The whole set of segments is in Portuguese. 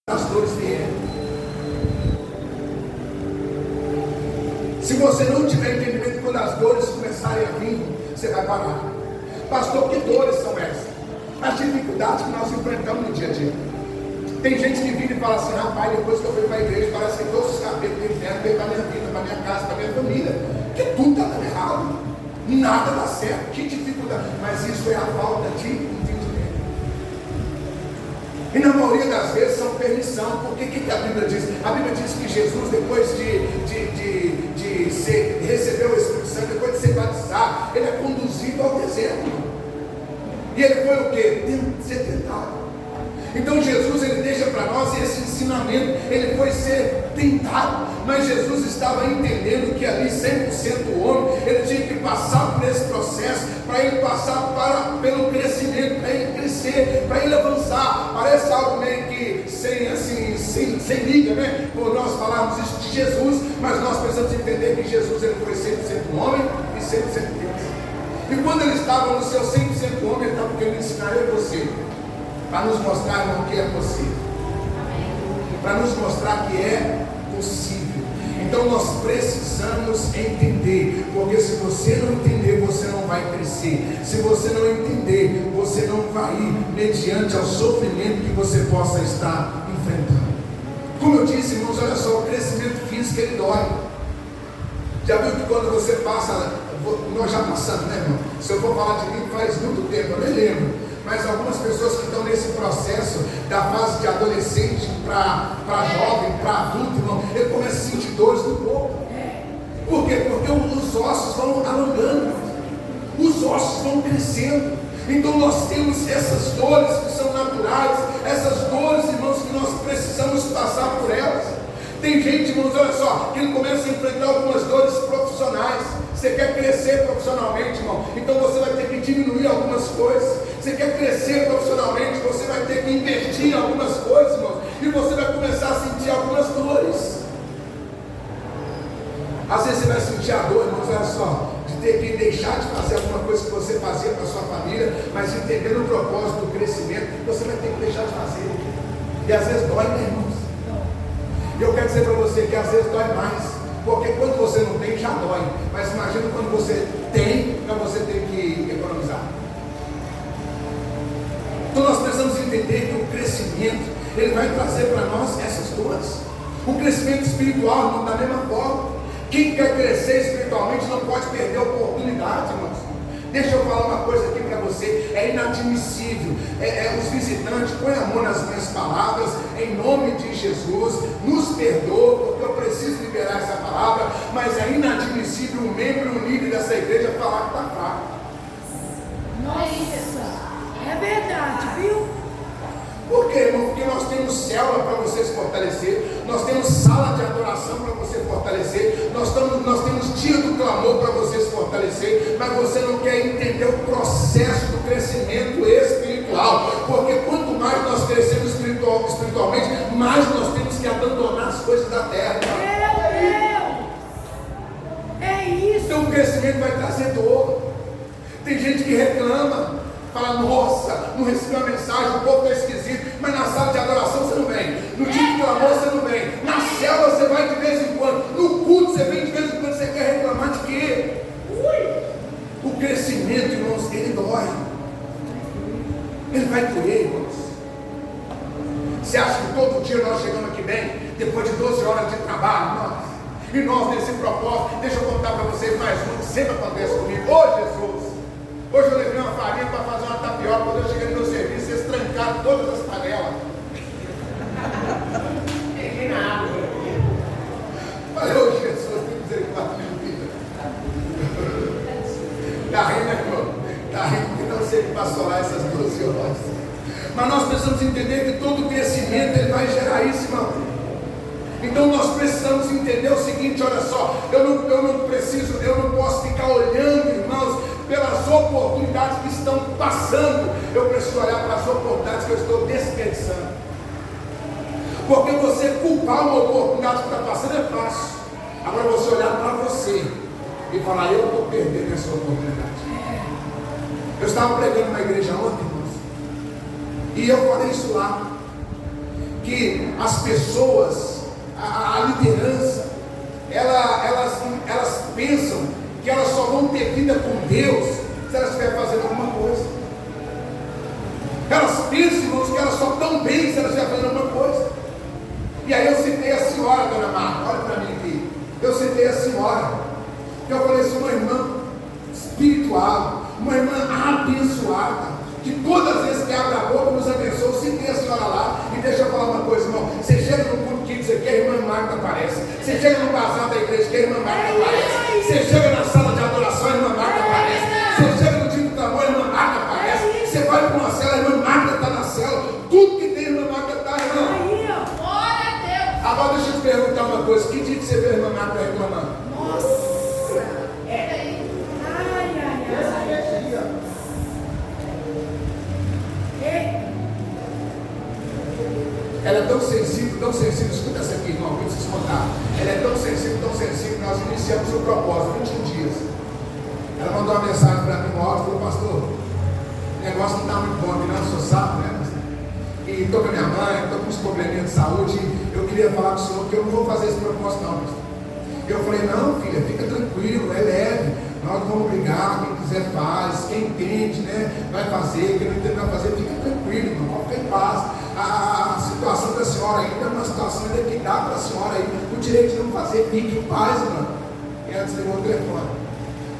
as dores vierem. Se você não tiver entendimento, quando as dores começarem a vir, você vai parar. Pastor, que dores são essas? As dificuldades que nós enfrentamos no dia a dia. Tem gente que vira e fala assim: rapaz, depois que eu fui para a igreja, parece que todos os cabelos do inferno veio para a minha vida, para a minha casa, para a minha família. Porque tudo está dando errado, nada dá certo, que dificuldade. Mas isso é a falta de entendimento. E na maioria das vezes são permissão. Porque o que a Bíblia diz? A Bíblia diz que Jesus, depois de receber o Espírito Santo, depois de ser batizado, ele é conduzido ao deserto. E ele foi o quê? Ser tentado. Então Jesus, ele deixa para nós esse ensinamento. Ele foi ser tentado, mas Jesus estava entendendo que ali 100% homem, ele tinha que passar por esse processo, para ele passar pelo crescimento, para ele crescer, para ele avançar. Parece algo meio que sem liga, né? Por nós falarmos isso de Jesus, mas nós precisamos entender que Jesus, ele foi 100% homem e 100% Deus. E quando ele estava no seu 100% homem, ele estava querendo ensinar eu e você, para nos mostrar, irmão, que é possível, para nos mostrar que é possível. Então nós precisamos entender, porque se você não entender, você não vai crescer. Se você não entender, você não vai ir mediante ao sofrimento que você possa estar enfrentando. Como eu disse, irmãos, olha só, o crescimento físico, ele dói. Já viu que quando você passa, nós já passamos, né, irmão? Se eu for falar de mim, faz muito tempo, eu nem lembro. Mas algumas pessoas que estão nesse processo da fase de adolescente para jovem, para adulto, irmão, ele começa a sentir dores no corpo. Por quê? Porque os ossos vão alongando, os ossos vão crescendo. Então nós temos essas dores que são naturais, essas dores, irmãos, que nós precisamos passar por elas. Tem gente, irmãos, olha só, que ele começa a enfrentar algumas dores profissionais. Você quer crescer profissionalmente, irmão? Então você vai ter que diminuir algumas coisas. Você quer crescer profissionalmente? Você vai ter que investir em algumas coisas, irmão. E você vai começar a sentir algumas dores. Às vezes você vai sentir a dor, irmãos, olha só, de ter que deixar de fazer alguma coisa que você fazia para a sua família, mas entendendo o propósito do crescimento, você vai ter que deixar de fazer. E às vezes dói, né, irmãos? E eu quero dizer para você que às vezes dói mais. Porque quando você não tem, já dói. Mas imagina quando você tem, para você ter que economizar. Então nós precisamos entender que o crescimento, ele vai trazer para nós essas dores. O crescimento espiritual, irmão, da mesma forma. Quem quer crescer espiritualmente não pode perder a oportunidade, irmãos. Deixa eu falar uma coisa aqui para você, é inadmissível. Os visitantes, põe a mão nas minhas palavras, em nome de Jesus, nos perdoa, porque eu preciso liberar essa palavra, mas é inadmissível um membro, um líder dessa igreja falar que está fraco. Nossa, é verdade, viu? Por quê, irmão? Porque nós temos célula para você se fortalecer, nós temos sala de adoração para você fortalecer, nós temos dia do clamor para você se fortalecer, mas você não quer entender o processo do crescimento espiritual, porque quanto mais nós crescemos espiritualmente, mais nós temos que abandonar as coisas da terra. Meu Deus! É isso! Então o crescimento vai trazer dor. Tem gente que reclama, fala: nossa, não recebi uma mensagem, o povo está esquisito, mas na sala de adoração você não vem, no dia de clamor você não vem, na célula você vai de vez em quando, no culto você vem de vez em quando. Você quer reclamar de quê? O crescimento, irmãos, ele dói, ele vai doer, irmãos. Você acha que todo dia nós chegamos aqui bem, depois de 12 horas de trabalho, e nós nesse propósito? Deixa eu contar para vocês mais um que sempre acontece comigo. Ô Jesus, hoje eu levei uma farinha para fazer uma tapioca. Quando eu cheguei no meu serviço, eles trancaram todas as panelas. Peguei na água. Falei: ô Jesus, tem misericórdia da minha vida. Está rindo, né, irmão? Está rindo porque não sei que passou lá essas 12 horas. Mas nós precisamos entender que todo crescimento ele vai gerar isso, irmão. Então nós precisamos entender o seguinte: olha só, eu não posso ficar olhando, irmãos, pelas oportunidades que estão passando. Eu preciso olhar para as oportunidades que eu estou desperdiçando. Porque você culpar uma oportunidade que está passando é fácil. Agora você olhar para você e falar: eu estou perdendo essa oportunidade. Eu estava pregando na igreja ontem, irmãos, e eu falei isso lá, que as pessoas, a liderança, elas pensam que elas só vão ter vida com Deus se elas estiverem fazendo alguma coisa. Elas pensam, irmãos, que elas só estão bem se elas estiverem fazendo alguma coisa. E aí eu citei a senhora, dona Marta, olha para mim aqui. Eu citei a senhora. Eu falei assim, uma irmã espiritual, uma irmã abençoada, que todas as vezes que abre a boca nos abençoa. Eu citei a senhora lá. E deixa eu falar uma coisa, irmão. Você chega no culto Kids aqui, a irmã Magda aparece. Você chega no bazar da igreja, que a irmã Magda aparece. Você chega na sala de adoração, a irmã Magda aparece. Você chega no dia do clamor, a irmã Magda aparece. Você vai para uma cela, a irmã Magda está na cela. Tudo que tem, a irmã Magda está, irmão. Glória a Deus. Agora deixa eu te perguntar uma coisa. Que dia que você vê a irmã Magda reclamando? Nossa. Ela é tão sensível, escuta essa aqui, irmão, para vocês contar. Ela é tão sensível, que nós iniciamos o propósito, 21 dias. Ela mandou uma mensagem para mim no áudio e falou, pastor, o negócio não está muito bom, não, o senhor sabe, né? E estou com a minha mãe, estou com uns probleminhas de saúde, eu queria falar com o senhor que eu não vou fazer esse propósito não, pastor. Eu falei, não filha, fica tranquilo, é leve, nós não vamos brigar, quem quiser faz, quem entende, né, vai fazer, quem não entende vai fazer, fica tranquilo, irmão, fica em paz. A situação da senhora ainda é uma situação ainda que dá para a senhora aí o direito de não fazer, fique em paz, irmão. E ela desligou o telefone.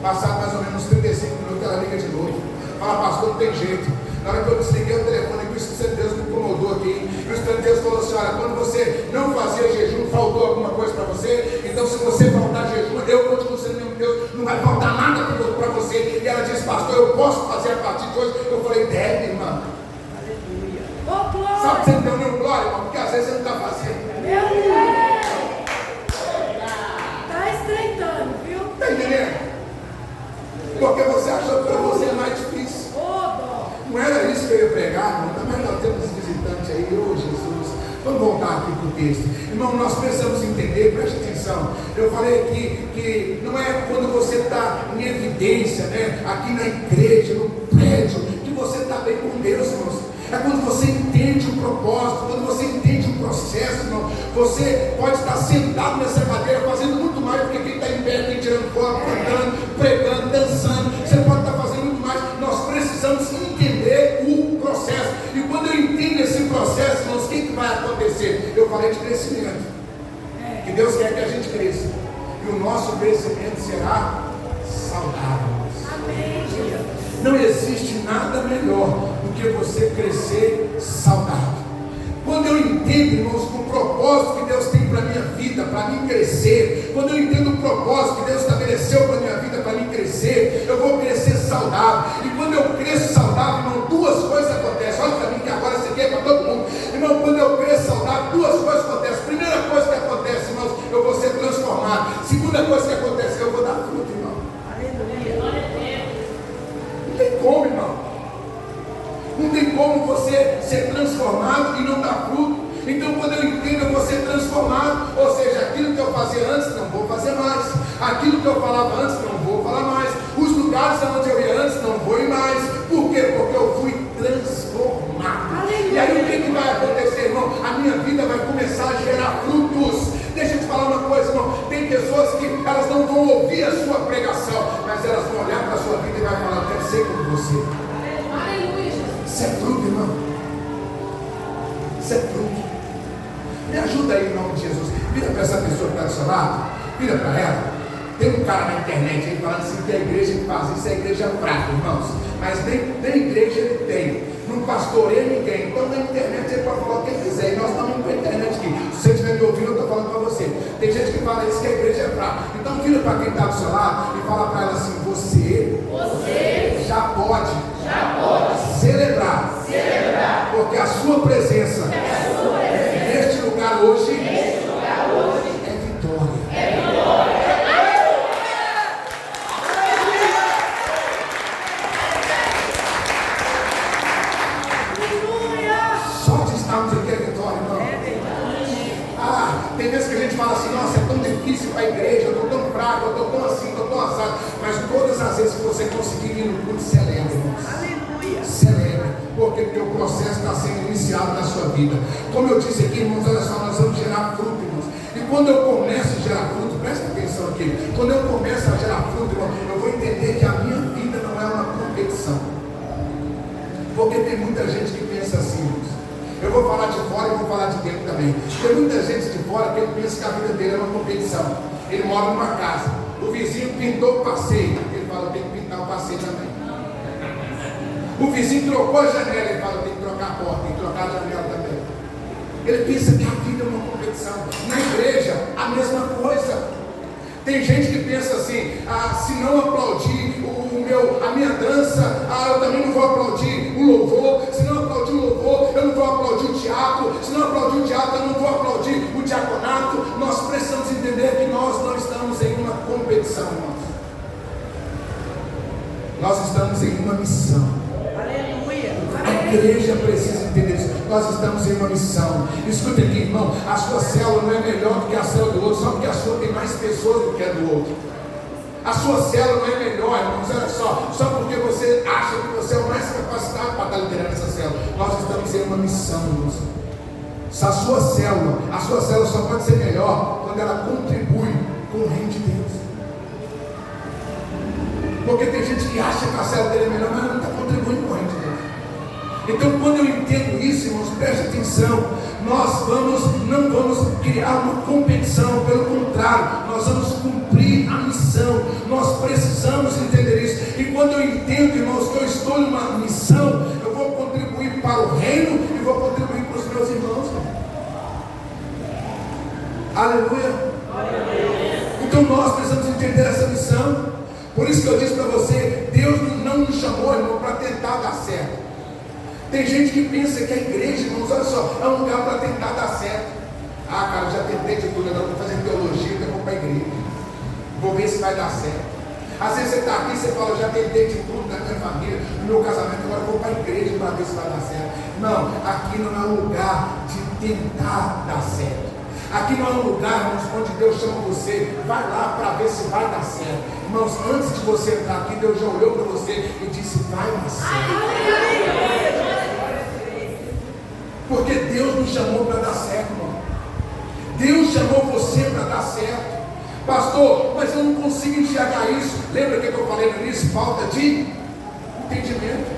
Passado mais ou menos 35 minutos, ela liga de novo. Fala, pastor, não tem jeito. Na hora que eu desliguei o telefone, o Espírito Santo de Deus me incomodou aqui. E o Espírito de Deus falou assim, olha, quando você não fazia jejum, faltou alguma coisa para você. Então se você faltar jejum, eu continuo sendo meu Deus, não vai faltar nada para você. E ela disse, pastor, eu posso fazer a partir de hoje? Eu falei, deve, irmão. Sabe que você não deu nenhum glória, irmão? Porque às vezes você não está fazendo. Meu Deus! Está estreitando, viu? Está entendendo? Porque você achou que para você é mais difícil. Não era isso que eu ia pregar, irmão. Também nós temos visitantes aí, ô Jesus. Vamos voltar aqui para o texto. Irmão, nós precisamos entender, preste atenção. Eu falei aqui que não é quando você está em evidência, né? Aqui na igreja, no prédio, que você está bem com Deus, irmãos. É quando você entende o propósito, quando você entende o processo, irmão. Você pode estar sentado nessa cadeira fazendo muito mais do que quem está em pé, quem tirando foto, cantando, pregando, dançando. Você pode estar fazendo muito mais. Nós precisamos entender o processo. E quando eu entendo esse processo, irmãos, o que vai acontecer? Eu falei de crescimento. Que Deus quer que a gente cresça. E o nosso crescimento será saudável. Amém, Jesus. Não existe nada melhor do que você crescer saudável. Quando eu entendo, irmãos, o propósito que Deus tem para a minha vida, para mim crescer, quando eu entendo o propósito que Deus estabeleceu para a minha vida, para mim crescer, eu vou crescer saudável. E quando eu cresço saudável, irmão, duas coisas acontecem. Olha para mim que agora isso aqui é para todo mundo. Irmão, quando eu cresço saudável, duas coisas acontecem. Primeira coisa que acontece, irmãos, eu vou ser transformado. Segunda coisa que acontece, eu vou dar fruto, irmão. Não tem como, irmão. Não tem como você ser transformado e não dar fruto. Então quando eu entendo, eu vou ser transformado. Ou seja, aquilo que eu fazia antes, não vou fazer mais. Aquilo que eu falava antes, não vou falar mais. Os lugares onde eu ia antes, não vou ir mais. Por quê? Porque eu fui transformado. E aí o que vai acontecer, irmão? A minha vida vai começar a gerar frutos. Deixa eu te falar uma coisa, irmão. Tem pessoas que elas não vão ouvir a sua pregação, mas elas vão olhar para a sua vida e vai falar, eu quero ser como você. Isso é fruto, irmão. Isso é fruto. Me ajuda aí em nome de Jesus. Vira para essa pessoa que está do seu lado. Vira para ela. Tem um cara na internet aí falando assim que a igreja que faz isso é a igreja fraca, irmãos. Mas nem igreja ele tem. Não pastoreia ninguém. Então na internet ele pode falar o que quiser. E nós estamos indo para a internet aqui. Se você estiver me ouvindo, eu estou falando para você. Tem gente que fala isso que a igreja é fraca. Então vira para quem está do seu lado e fala para ela assim: você já pode celebrar. Porque a sua presença neste lugar hoje é vitória. Só de estarmos aqui é vitória, irmão. Tem vezes que a gente fala assim: nossa, é tão difícil para a igreja, eu estou tão fraco, eu estou tão assim, eu estou tão assado. Mas todas as vezes que você conseguir ir no culto, celebre, irmãos. Celebre. Porque o processo está sendo iniciado na sua vida. Como eu disse aqui, irmãos, olha só, nós vamos gerar fruto, irmãos. E quando eu começo a gerar fruto, presta atenção aqui, quando eu começo a gerar fruto, irmão, eu vou entender que a minha vida não é uma competição. Porque tem muita gente que pensa assim, irmãos. Eu vou falar de fora e vou falar de dentro também. Tem muita gente de fora que pensa que a vida dele é uma competição. Ele mora numa casa, o vizinho pintou o passeio, ele fala, eu tenho que pintar o passeio também. O vizinho trocou a janela, ele fala, eu tenho que trocar a porta, tem que trocar a janela também. Ele pensa que a vida é uma competição. Na igreja, a mesma coisa. Tem gente que pensa assim, se não aplaudir a minha dança, eu também não vou aplaudir o louvor. Se não aplaudir o louvor, eu não vou aplaudir o teatro. Se não aplaudir o teatro, eu não vou aplaudir o diaconato. Nós precisamos entender que nós não estamos em uma competição, irmãos. Nós estamos em uma missão. A igreja precisa entender isso. Nós estamos em uma missão. Escuta aqui, irmão. A sua célula não é melhor do que a célula do outro, só porque a sua tem mais pessoas do que a do outro. A sua célula não é melhor, irmãos. Olha só porque você acha que você é o mais capacitado para estar liderando essa célula. Nós estamos em uma missão, irmãos. A sua célula só pode ser melhor quando ela contribui com o reino de Deus. Porque tem gente que acha que a célula dele é melhor, mas não está contribuindo com o reino de Deus. Então, quando eu entendo isso, irmãos, preste atenção, nós não vamos criar uma competição, pelo contrário, nós vamos cumprir a missão. Nós precisamos entender isso. E quando eu entendo, irmãos, que eu estou numa missão, eu vou contribuir para o reino e vou contribuir para os meus irmãos. Aleluia. Então nós precisamos entender essa missão. Por isso que eu disse para você, Deus não nos chamou, irmão, para tentar dar certo. Tem gente que pensa que a igreja, irmãos, olha só, é um lugar para tentar dar certo. Cara, já tentei de tudo, agora vou fazer teologia, então vou para a igreja. Vou ver se vai dar certo. Às vezes você está aqui e você fala, já tentei de tudo na minha família, no meu casamento, agora vou para a igreja para ver se vai dar certo. Não, aqui não é um lugar de tentar dar certo. Aqui não é um lugar, irmãos, onde Deus chama você, vai lá para ver se vai dar certo. Irmãos, antes de você entrar aqui, Deus já olhou para você e disse, vai dar certo. Porque Deus nos chamou para dar certo, irmão. Deus chamou você para dar certo. Pastor, mas eu não consigo enxergar isso. Lembra que eu falei no início? Falta de entendimento.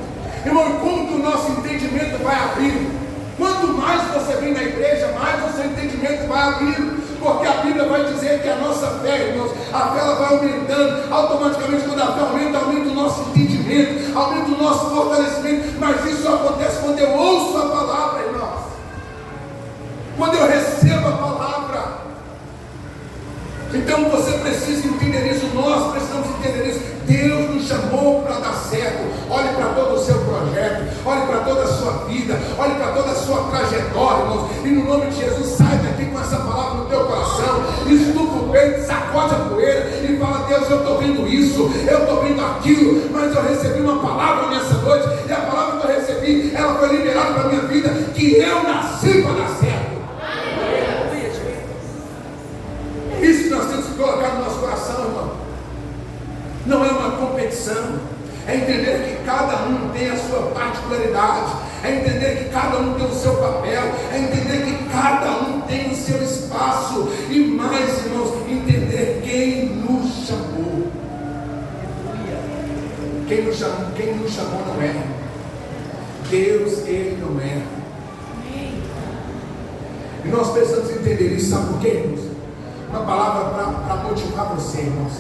Irmão, como que o nosso entendimento vai abrir? Quanto mais você vem na igreja, mais o seu entendimento vai abrir. Porque a Bíblia vai dizer que a nossa fé, irmãos, a fé ela vai aumentando. Automaticamente, quando a fé aumenta o nosso entendimento, aumenta o nosso fortalecimento. Mas isso acontece quando eu ouço a palavra, irmãos. Quando eu recebo a palavra. Então você precisa entender isso. Nós precisamos entender isso. Deus nos chamou para dar certo. Olhe para todo o seu projeto, olhe para toda a sua vida, olhe para toda a sua trajetória, irmãos. E no nome de Jesus, sai daqui com essa palavra no teu coração, estufa o peito, sacode a poeira e fala, Deus, eu estou vendo isso, eu estou vendo aquilo, mas eu recebi uma palavra nessa noite, e a palavra que eu recebi, ela foi liberada para a minha vida, que eu nasci para dar certo. Isso que nós temos que colocar no nosso coração, irmão. Não é uma competição, é entender que cada um tem a sua particularidade, é entender que cada um tem o seu papel, é entender que cada um tem o seu espaço, e mais, irmãos, entender quem nos chamou. Quem nos chamou não erra. Deus, Ele não erra. E nós precisamos entender isso, sabe por quê, irmãos? Uma palavra para motivar você, irmãos.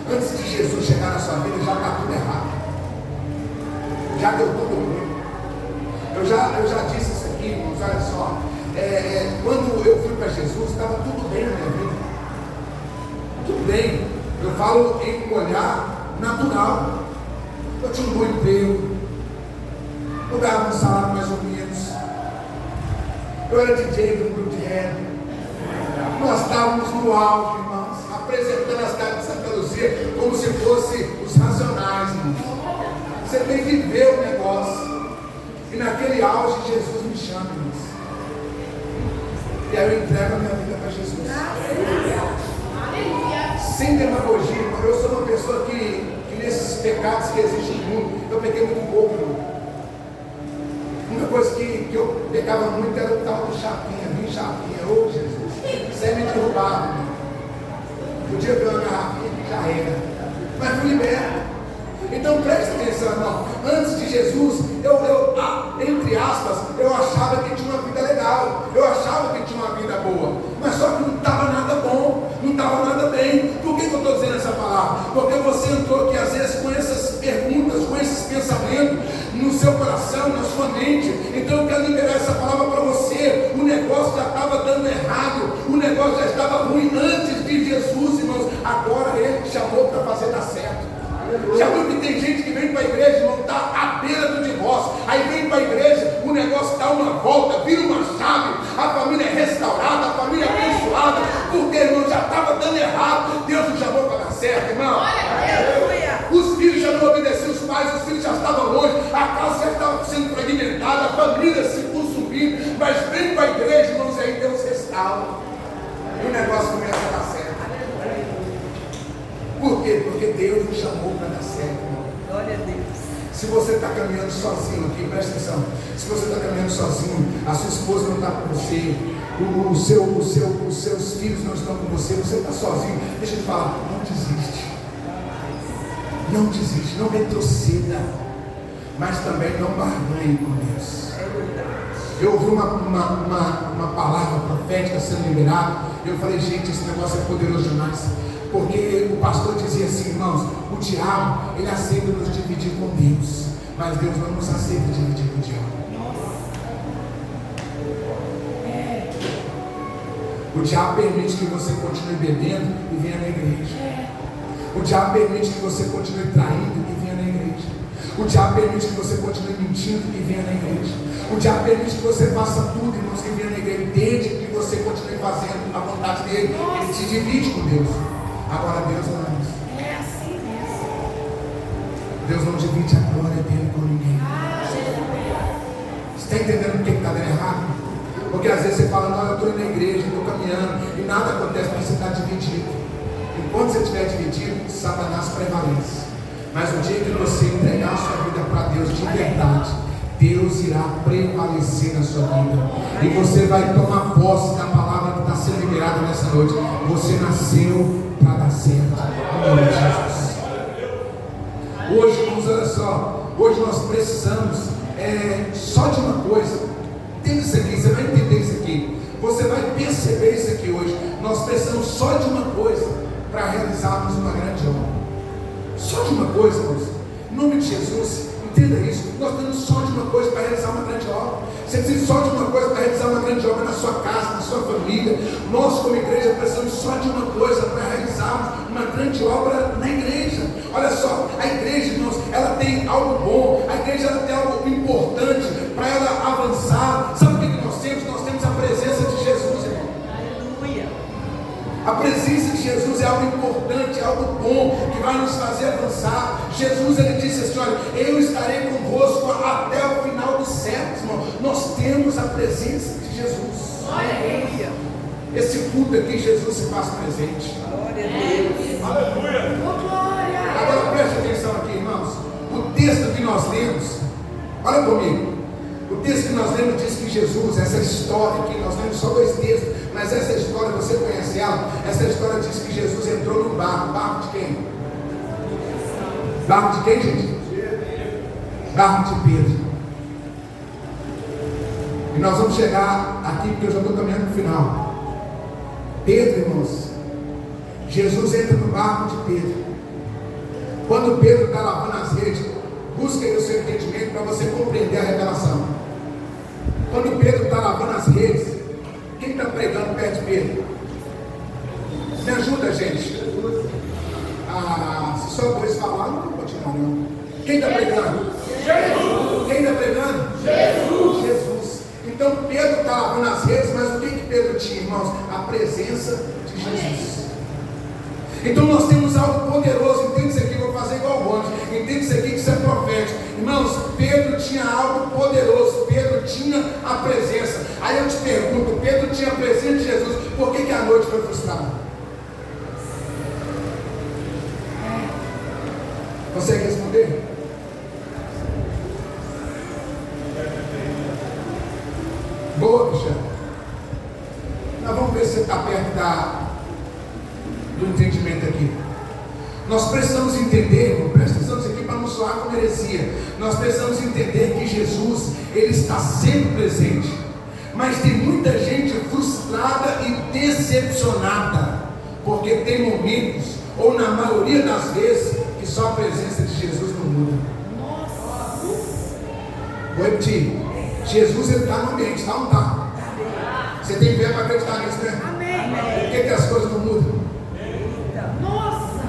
Antes de Jesus chegar na sua vida, já está tudo errado. Já deu tudo ruim. Eu já disse isso aqui, irmãos, olha só. Quando eu fui para Jesus, estava tudo bem na minha vida. Tudo bem. Eu falo em um olhar natural. Eu tinha um bom emprego. Eu ganhava um salário mais ou menos. Eu era DJ do grupo de rap. Nós estávamos no auge, irmãos, apresentando as cidade de Santa Luzia como se fosse os Racionais, irmãos. Você tem que ver o negócio. E naquele auge, Jesus me chama, irmãos. E aí eu entrego a minha vida para Jesus. Sem demagogia, irmão. Eu sou uma pessoa que nesses pecados que existem no mundo, eu peguei muito pouco, irmão. Uma coisa que eu pegava muito era o tal do chapinha, vinho chapinha. Ô Jesus, você me derrubava. Podia ver uma garrafinha que já era. Mas fui liberto. Então preste atenção, irmão. Antes de Jesus, entre aspas, eu achava que tinha uma vida legal. Eu achava que tinha uma vida boa. Mas só que não estava nada bom. Não estava nada bem. Por que eu estou dizendo essa palavra? Porque você entrou aqui às vezes com essas perguntas, com esses pensamentos no seu coração, na sua mente. Então eu quero liberar essa palavra para você. O negócio já estava dando errado. O negócio já estava ruim antes de Jesus, irmãos. Agora Ele te chamou para fazer dar certo. Já viu que tem gente que vem para a igreja, irmão, está à beira do divórcio. Aí vem para a igreja, o negócio dá uma volta, vira uma chave, a família é restaurada, a família é abençoada, porque, irmão, já estava dando errado. Deus nos chamou para dar certo, irmão. Os filhos já não obedeciam os pais, os filhos já estavam longe, a casa já estava sendo fragmentada, a família se consumindo. Mas vem para a igreja, irmãos, e aí Deus restaura. E o negócio começa a dar certo. Por quê? Porque Deus nos chamou para dar certo, irmão. Glória a Deus. Se você está caminhando sozinho aqui, presta atenção. Se você está caminhando sozinho, a sua esposa não está com você, os seus filhos não estão com você, você está sozinho. Deixa eu te falar, não desiste. Não desiste, não retroceda, mas também não barganhe com Deus. Eu ouvi uma palavra profética sendo liberada. Eu falei, gente, esse negócio é poderoso demais. Porque o pastor dizia assim, irmãos, o diabo, ele aceita nos dividir com Deus, mas Deus não nos aceita dividir com o diabo. O diabo permite que você continue bebendo e venha na igreja. O diabo permite que você continue traindo e venha na igreja. O diabo permite que você continue mentindo e venha na igreja. O diabo permite que você faça tudo, irmãos, que venha na igreja, desde que você continue fazendo a vontade dele. Ele te divide com Deus. Agora Deus não é isso. É assim mesmo. Deus não divide a glória dele com ninguém. Você está entendendo o que está dando errado? Porque às vezes você fala, não, eu estou indo na igreja, estou caminhando, e nada acontece porque você está dividido. Enquanto você estiver dividido, Satanás prevalece. Mas o dia que você entregar a sua vida para Deus de verdade, Deus irá prevalecer na sua vida. E você vai tomar posse da palavra que está sendo liberada nessa noite. Você nasceu para dar certo. Em nome de Jesus. Hoje, irmãos, olha só. Hoje nós precisamos só de uma coisa. Entenda isso aqui, você vai entender isso aqui. Você vai perceber isso aqui hoje. Nós precisamos só de uma coisa para realizarmos uma grande obra. Só de uma coisa, irmãos. Em nome de Jesus, entenda isso. Nós temos só de uma coisa para realizar uma grande obra. Você precisa só de uma coisa para realizar uma grande obra na sua casa, na sua família. Nós, como igreja, precisamos só de uma coisa para realizarmos uma grande obra na igreja. Olha só, a igreja, irmãos, ela tem algo bom. A igreja ela tem algo importante para ela avançar. Sabe o que nós temos? Nós temos a presença de Jesus, irmão. Aleluia. A presença de Jesus é algo importante, é algo bom, que vai nos fazer avançar. Jesus, ele disse assim, olha, eu estarei convosco até o final dos séculos, irmão. Nós temos a presença de Jesus. Aleluia. Esse culto aqui, Jesus se faz presente. Glória a Deus. Aleluia. Oh, glória. Agora preste atenção aqui, irmãos. O texto que nós lemos, olha comigo. O texto que nós lemos diz que Jesus, essa história aqui, nós lemos só 2 textos, mas essa história, você conhece ela? Essa história diz que Jesus entrou num barco. Barco de quem? Barco de quem, gente? Barco de Pedro. E nós vamos chegar aqui, porque eu já estou caminhando para o final. Pedro, irmãos, Jesus entra no barco de Pedro. Quando Pedro está lavando as redes, busca aí o seu entendimento para você compreender a revelação. Quando Pedro está lavando as redes, quem está pregando perto de Pedro? Me ajuda, gente. Se só 2 falar, não vou continuar não. Quem está pregando? Jesus. Quem está pregando? Jesus. Jesus. Então Pedro está lavando as redes, mas o que Pedro tinha, irmãos? A presença de Jesus. Então nós temos algo poderoso. Entende isso aqui? Vou fazer igual o anjo. Entende isso aqui que isso é profético. Irmãos, Pedro tinha algo poderoso. Pedro tinha a presença. Aí eu te pergunto, Pedro tinha a presença de Jesus, por que a noite foi frustrada? Consegue responder? Nós vamos ver se você está perto do entendimento aqui. Nós precisamos entender, irmão, presta atenção nisso aqui para não soar como heresia. Nós precisamos entender que Jesus, Ele está sempre presente. Mas tem muita gente frustrada e decepcionada, porque tem momentos, ou na maioria das vezes, que só a presença de Jesus não muda. Vou repetir. Jesus, Ele está no ambiente, está ou não está? Você tem fé para acreditar nisso, né? Amém. Por que as coisas não mudam? Nossa.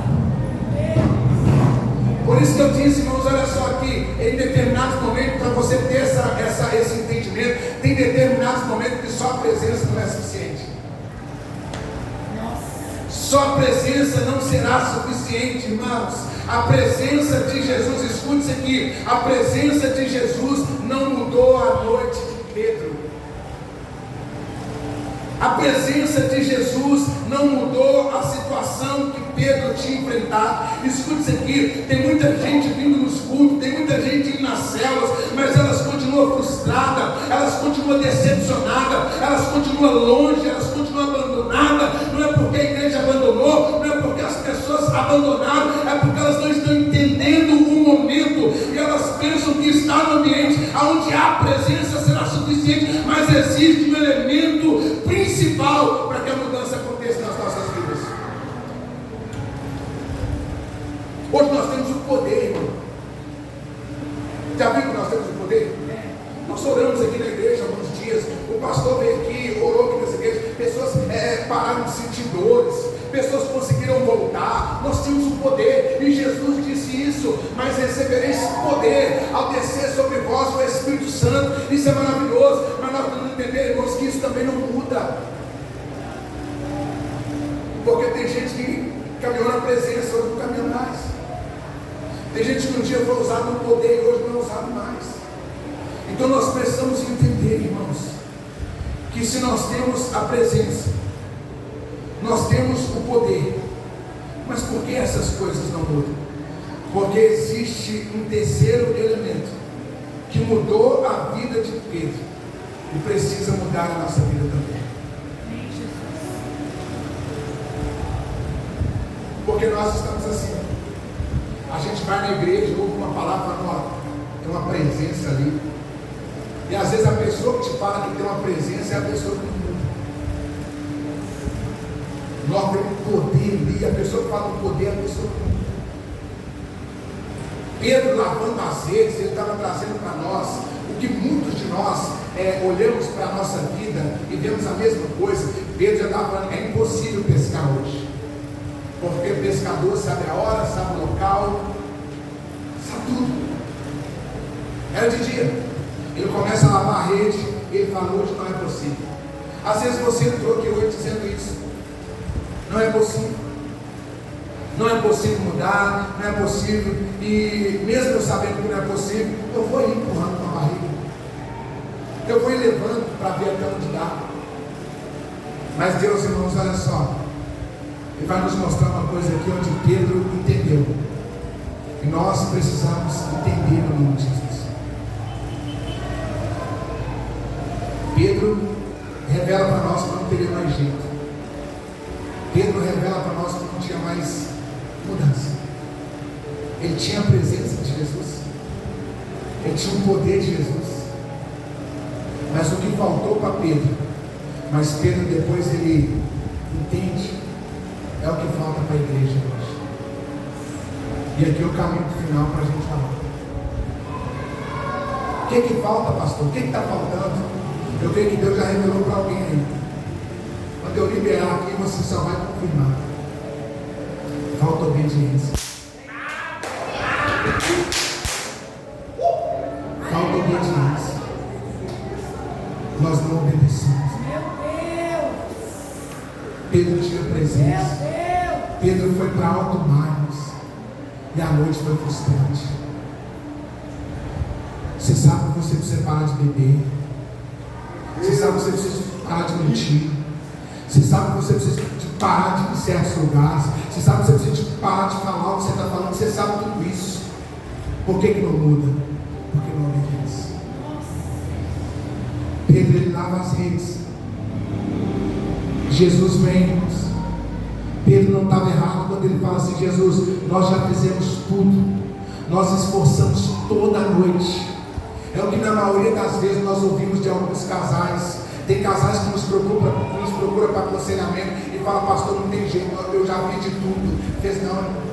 Por isso que eu disse, irmãos, olha só aqui, em determinados momentos, para você ter esse entendimento, tem determinados momentos que só a presença não é suficiente. Só a presença não será suficiente, irmãos. A presença de Jesus, escute isso aqui, a presença de Jesus não mudou a noite de Pedro. A presença de Jesus não mudou a situação que Pedro tinha enfrentado. Escute isso aqui, tem muita gente vindo nos cultos, tem muita gente indo nas células, mas elas continuam frustradas, elas continuam decepcionadas, elas continuam longe, elas continuam abandonadas. Não é porque a igreja abandonou, não é porque as pessoas abandonaram, é porque elas não estão entendendo o momento, e elas pensam que está no ambiente onde a presença será suficiente, mas existe um elemento principal para que a mudança aconteça nas nossas vidas. Hoje nós temos o poder, irmão. Já viu que nós temos o poder? Nós oramos aqui na igreja há alguns dias. O pastor veio aqui, orou aqui nessa igreja. Pessoas pararam de sentir dores, pessoas conseguiram voltar. Nós temos o poder, e Jesus disse isso: mas recebereis poder ao descer sobre vós o Espírito Santo. Isso é maravilhoso, mas nós temos que entender, irmãos, que isso também não muda, porque tem gente que caminhou na presença, hoje não caminha mais. Tem gente que um dia foi usado no poder e hoje não é usado mais. Então nós precisamos entender, irmãos, que se nós temos a presença, nós temos o poder, mas por que essas coisas não mudam? Porque existe um terceiro elemento que mudou a vida de Pedro e precisa mudar a nossa vida também. Porque nós estamos assim, a gente vai na igreja, ouve uma palavra, tem uma presença ali, e às vezes a pessoa que te fala que tem uma presença é a pessoa que não muda. Nós temos poder ali, a pessoa que fala do poder é a pessoa que não muda. Pedro, lavando as redes, ele estava trazendo para nós o que muitos de nós olhamos para a nossa vida e vemos a mesma coisa. Pedro já estava falando: é impossível pescar hoje, porque o pescador sabe a hora, sabe o local, sabe tudo. Era de dia, ele começa a lavar a rede e ele fala: hoje não é possível. Às vezes você entrou aqui hoje dizendo isso: não é possível, não é possível mudar, não é possível. E mesmo eu sabendo que não é possível, eu vou ir empurrando com a barriga, eu vou ir levando para ver até onde dá. Mas Deus, irmãos, olha só, Ele vai nos mostrar uma coisa aqui onde Pedro entendeu, e nós precisamos entender no nome de Jesus. Pedro revela para nós que não teria mais jeito. Pedro revela para nós que não tinha mais mudança. Ele tinha a presença de Jesus, ele tinha o poder de Jesus, mas o que faltou para Pedro, mas Pedro depois ele entende, é o que falta para a igreja hoje. E aqui é o caminho final para a gente falar. O que falta, pastor? O que está faltando? Eu creio que Deus já revelou para alguém aí. Quando eu liberar aqui, você só vai confirmar. Falta obediência. Falta obediência. Nós não obedecemos. Pedro tinha presença. Pedro foi para alto mar, e a noite foi frustrante. Você sabe que você precisa parar de beber. Você sabe que você precisa parar de mentir. Você sabe que você precisa parar de ir em certos lugares. Você sabe que você precisa parar de falar o que você está falando. Você sabe tudo isso. Por que não muda? Porque não obedece. Pedro, ele lava as redes. Jesus vem, irmãos. Pedro não estava errado quando ele fala assim: Jesus, nós já fizemos tudo, nós esforçamos toda a noite. É o que na maioria das vezes nós ouvimos de alguns casais. Tem casais que nos procuram para aconselhamento e falam: pastor, não tem jeito, eu já vi de tudo. Fez não.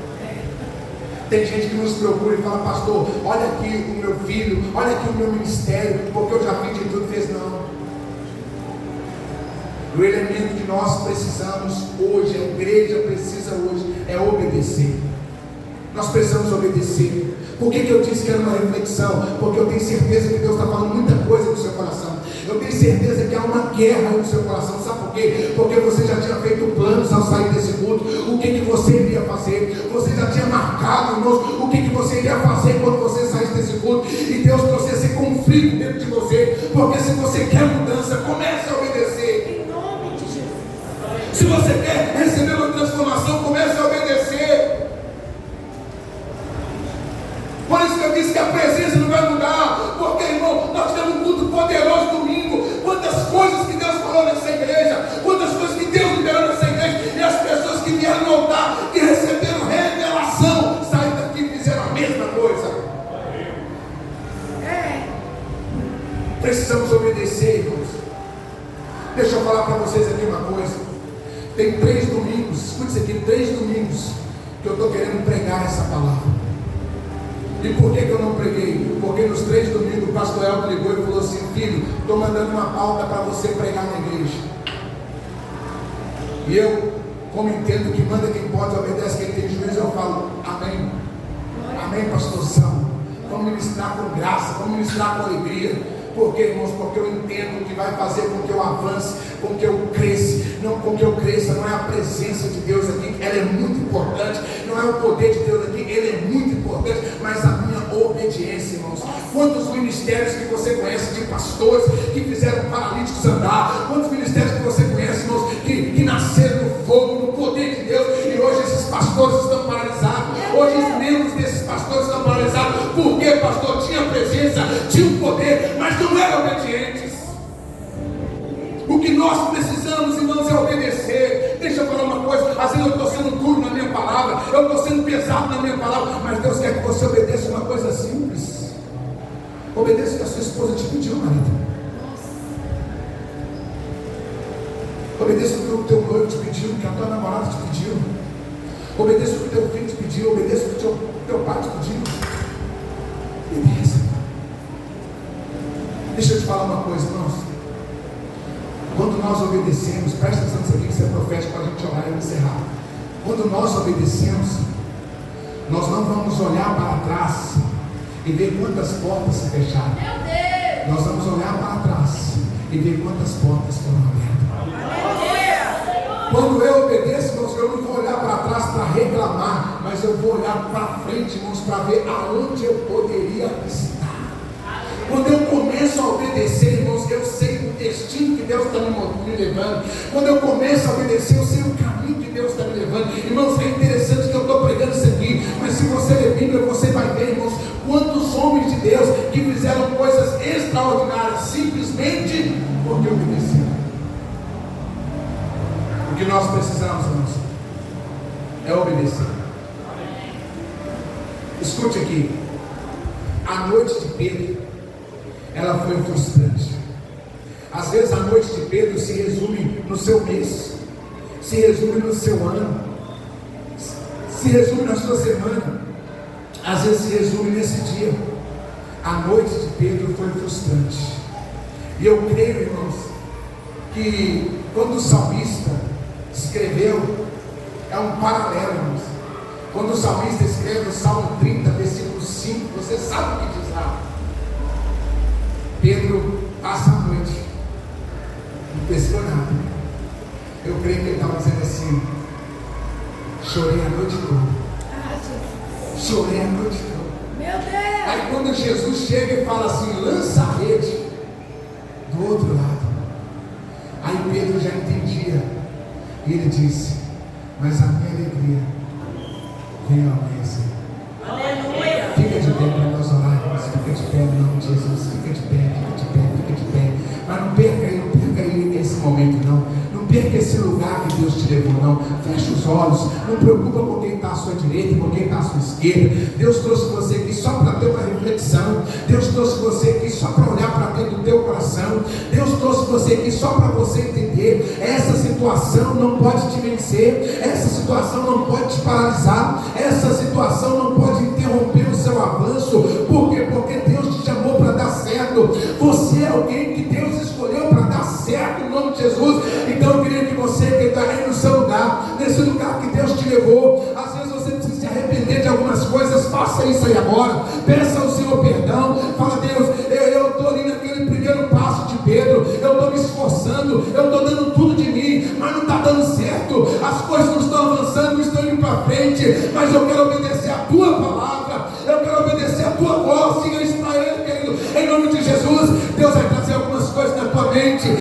Tem gente que nos procura e fala: pastor, olha aqui o meu filho, olha aqui o meu ministério, porque eu já vi de tudo. Fez não. O elemento que nós precisamos hoje, a igreja precisa hoje, é obedecer. Nós precisamos obedecer. Por que eu disse que era uma reflexão? Porque eu tenho certeza que Deus está falando muita coisa no seu coração. Eu tenho certeza que há uma guerra no seu coração. Sabe por quê? Porque você já tinha feito planos ao sair desse culto. O que você iria fazer? Você já tinha marcado, irmãos, o que você iria fazer quando você saísse desse culto. E Deus trouxe esse conflito dentro de você. Porque se você quer mudança, comece a obedecer. Em nome de Jesus. Se você quer receber uma transformação, comece a obedecer. Por isso que eu disse que a presença não vai mudar. Porque, irmão, nós temos um culto poderoso domingo. Quantas coisas que Deus falou nessa igreja, quantas coisas que Deus liberou nessa igreja. E as pessoas que vieram no altar, que receberam revelação, saíram daqui e fizeram a mesma coisa. Precisamos obedecer, irmãos. Deixa eu falar para vocês aqui uma coisa. Tem 3 domingos, escute isso aqui, 3 domingos que eu estou querendo pregar essa palavra. E por que eu não preguei? Porque nos 3 domingos o pastor Elton ligou e falou assim: filho, estou mandando uma pauta para você pregar na igreja. E eu, como entendo que manda quem pode, obedece quem tem juízo, eu falo: amém. Amém, pastorzão. Vamos ministrar com graça, vamos ministrar com alegria. Por quê, irmãos? Porque eu entendo que vai fazer com que eu avance, com que eu cresça. Não com que eu cresça, não é a presença de Deus aqui, ela é muito importante. Não é o poder de Deus aqui, ele é muito importante. Mas a minha obediência, irmãos. Quantos ministérios que você conhece de pastores que fizeram paralíticos andar? Quantos ministérios que você conhece, irmãos, que nasceram no fogo, no poder de Deus, e hoje esses pastores estão paralisados. Hoje os membros desses pastores estão paralisados. Por quê, pastor? Tinha presença, tinha um poder, mas não eram obedientes. O que nós precisamos, irmãos, é obedecer. Deixa eu falar uma coisa: às vezes eu estou sendo duro na minha palavra, eu estou sendo pesado na minha palavra, mas Deus quer que você obedeça uma coisa simples. Obedeça o que a sua esposa te pediu, marido. Obedeça o que o teu noivo te pediu, o que a tua namorada te pediu. Obedeça o que o teu filho te pediu, obedeça o que o teu pai te pediu. Obedeça. Deixa eu te falar uma coisa, irmãos. Quando nós obedecemos, presta atenção nisso aqui, que isso é profético para a gente orar e encerrar. Quando nós obedecemos, nós não vamos olhar para trás e ver quantas portas se fecharam. Meu Deus! Nós vamos olhar para trás e ver quantas portas foram abertas. Quando eu obedeço, irmãos, eu não vou olhar para trás para reclamar, mas eu vou olhar para frente, irmãos, para ver aonde eu poderia estar. Quando eu começo a obedecer, irmãos, eu sei o destino que Deus está me levando. Quando eu começo a obedecer, eu sei o caminho que Deus está me levando. Irmãos, é interessante que eu estou pregando isso aqui, mas se você ler Bíblia, você vai ver, irmãos, quantos homens de Deus que fizeram coisas extraordinárias, simplesmente porque obedeceram. O que nós precisamos, irmãos, é obedecer. Escute aqui. A noite de Pedro, ela foi frustrante. Às vezes a noite de Pedro se resume no seu mês, se resume no seu ano, se resume na sua semana, às vezes se resume nesse dia. A noite de Pedro foi frustrante. E eu creio, irmãos, que quando o salmista escreveu, é um paralelo, irmãos. Quando o salmista escreve o Salmo 30, versículo 5, você sabe o que diz lá. Pedro passa a noite impressionado. Eu creio que ele estava dizendo assim: chorei a noite toda. Chorei a noite toda. Meu Deus! Aí quando Jesus chega e fala assim: lança a rede do outro lado. Aí Pedro já entendia. E ele disse: mas a minha alegria vem ao amanhecer. Aleluia! Fica de pé para nós orarmos. Fica de pé em nome de Jesus. Fica de pé, fica de pé, fica de pé. Mas não perca aí esse momento, não. Não perca perca esse lugar que Deus te levou, não. Feche os olhos, não preocupa com quem está à sua direita, com quem está à sua esquerda. Deus trouxe você aqui só para ter uma reflexão. Deus trouxe você aqui só para olhar para dentro do teu coração. Deus trouxe você aqui só para você entender. Essa situação não pode te vencer, essa situação não pode te paralisar, essa situação não pode interromper o seu avanço. Por quê? Porque Deus te chamou para dar certo. Você é alguém que Deus escolheu para dar certo em nome de Jesus. Então eu queria que você que está aí no seu lugar, nesse lugar que Deus te levou, às vezes você precisa se arrepender de algumas coisas, faça isso aí agora, peça ao Senhor perdão, fala: Deus, eu estou ali naquele primeiro passo de Pedro, eu estou me esforçando, eu estou dando tudo de mim, mas não está dando certo, as coisas não estão avançando, não estão indo para frente, mas eu quero obedecer